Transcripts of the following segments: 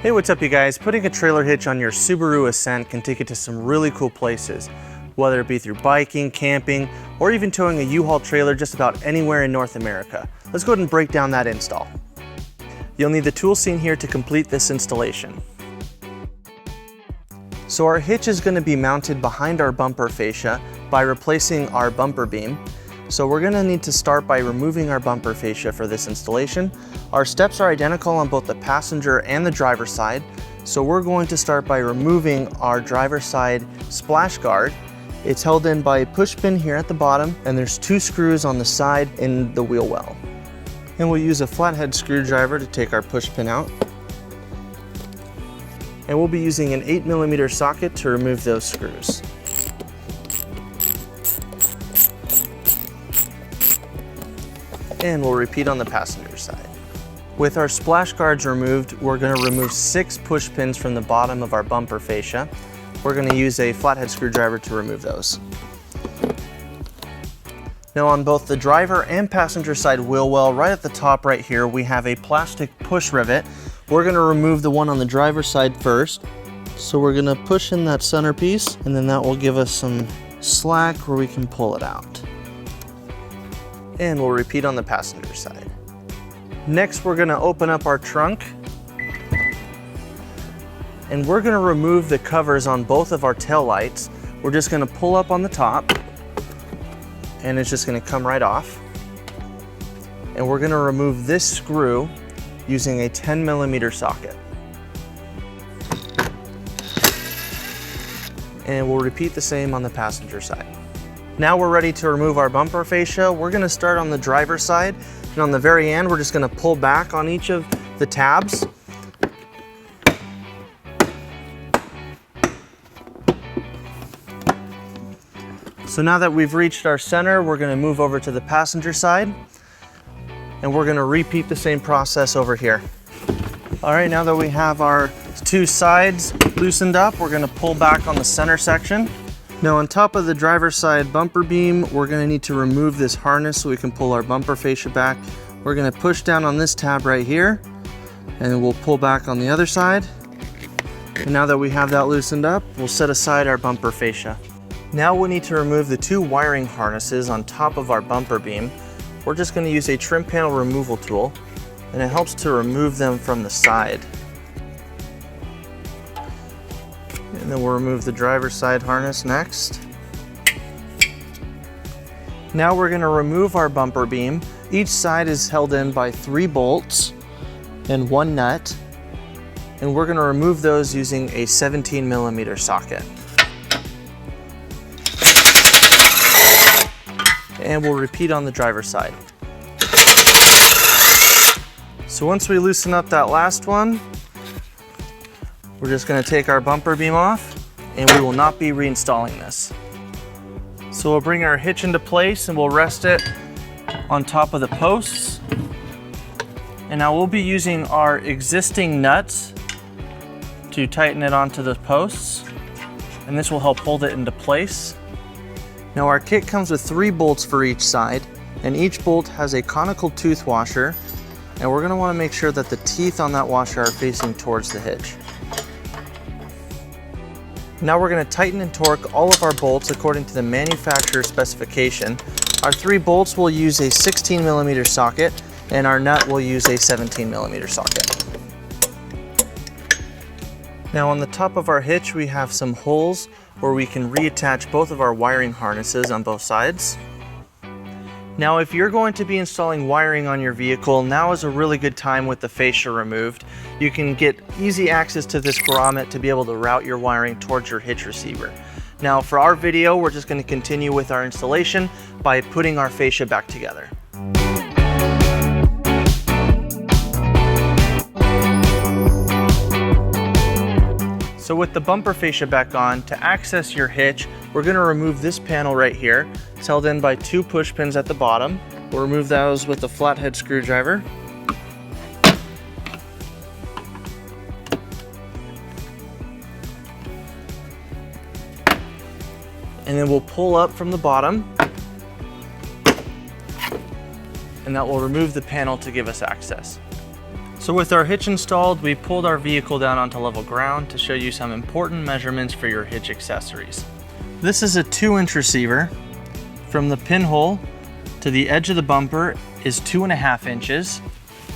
Hey, what's up you guys? Putting a trailer hitch on your Subaru Ascent can take you to some really cool places, whether it be through biking, camping, or even towing a U-Haul trailer just about anywhere in North America. Let's go ahead and break down that install. You'll need the tool seen here to complete this installation. So our hitch is going to be mounted behind our bumper fascia by replacing our bumper beam. So we're going to need to start by removing our bumper fascia for this installation. Our steps are identical on both the passenger and the driver side. So we're going to start by removing our driver side splash guard. It's held in by a push pin here at the bottom, and there's 2 screws on the side in the wheel well. And we'll use a flathead screwdriver to take our push pin out. And we'll be using an 8mm socket to remove those screws. And we'll repeat on the passenger side. With our splash guards removed, we're going to remove 6 push pins from the bottom of our bumper fascia. We're going to use a flathead screwdriver to remove those. Now on both the driver and passenger side wheel well, right at the top right here, we have a plastic push rivet. We're going to remove the one on the driver's side first. So we're going to push in that center piece, and then that will give us some slack where we can pull it out. And we'll repeat on the passenger side. Next, we're going to open up our trunk, and we're going to remove the covers on both of our tail lights. We're just going to pull up on the top, and it's just going to come right off. And we're going to remove this screw using a 10mm socket. And we'll repeat the same on the passenger side. Now we're ready to remove our bumper fascia. We're going to start on the driver's side, and on the very end we're just going to pull back on each of the tabs. So now that we've reached our center, we're going to move over to the passenger side, and we're going to repeat the same process over here. All right, now that we have our 2 sides loosened up, we're going to pull back on the center section. Now on top of the driver's side bumper beam, we're going to need to remove this harness so we can pull our bumper fascia back. We're going to push down on this tab right here, and then we'll pull back on the other side. And now that we have that loosened up, we'll set aside our bumper fascia. Now we'll need to remove the 2 wiring harnesses on top of our bumper beam. We're just going to use a trim panel removal tool, and it helps to remove them from the side. And then we'll remove the driver's side harness next. Now we're going to remove our bumper beam. Each side is held in by 3 bolts and 1 nut. And we're going to remove those using a 17mm socket. And we'll repeat on the driver's side. So once we loosen up that last one, we're just going to take our bumper beam off, and we will not be reinstalling this. So we'll bring our hitch into place, and we'll rest it on top of the posts. And now we'll be using our existing nuts to tighten it onto the posts, and this will help hold it into place. Now our kit comes with 3 bolts for each side, and each bolt has a conical tooth washer, and we're going to want to make sure that the teeth on that washer are facing towards the hitch. Now we're going to tighten and torque all of our bolts according to the manufacturer's specification. Our 3 bolts will use a 16mm socket, and our nut will use a 17mm socket. Now on the top of our hitch we have some holes where we can reattach both of our wiring harnesses on both sides. Now if you're going to be installing wiring on your vehicle, now is a really good time with the fascia removed. You can get easy access to this grommet to be able to route your wiring towards your hitch receiver. Now for our video, we're just going to continue with our installation by putting our fascia back together. So with the bumper fascia back on, to access your hitch, we're going to remove this panel right here. It's held in by 2 push pins at the bottom. We'll remove those with a flathead screwdriver. And then we'll pull up from the bottom, and that will remove the panel to give us access. So with our hitch installed, we pulled our vehicle down onto level ground to show you some important measurements for your hitch accessories. This is a 2-inch receiver. From the pinhole to the edge of the bumper is 2.5 inches,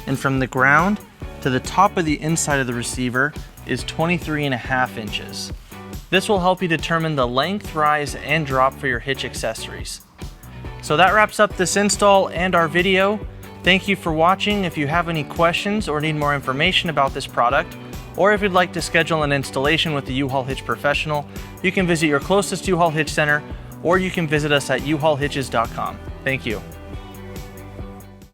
and from the ground to the top of the inside of the receiver is 23.5 inches. This will help you determine the length, rise, and drop for your hitch accessories. So that wraps up this install and our video. Thank you for watching. If you have any questions or need more information about this product, or if you'd like to schedule an installation with the U-Haul Hitch professional, you can visit your closest U-Haul Hitch center, or you can visit us at uhaulhitches.com. Thank you.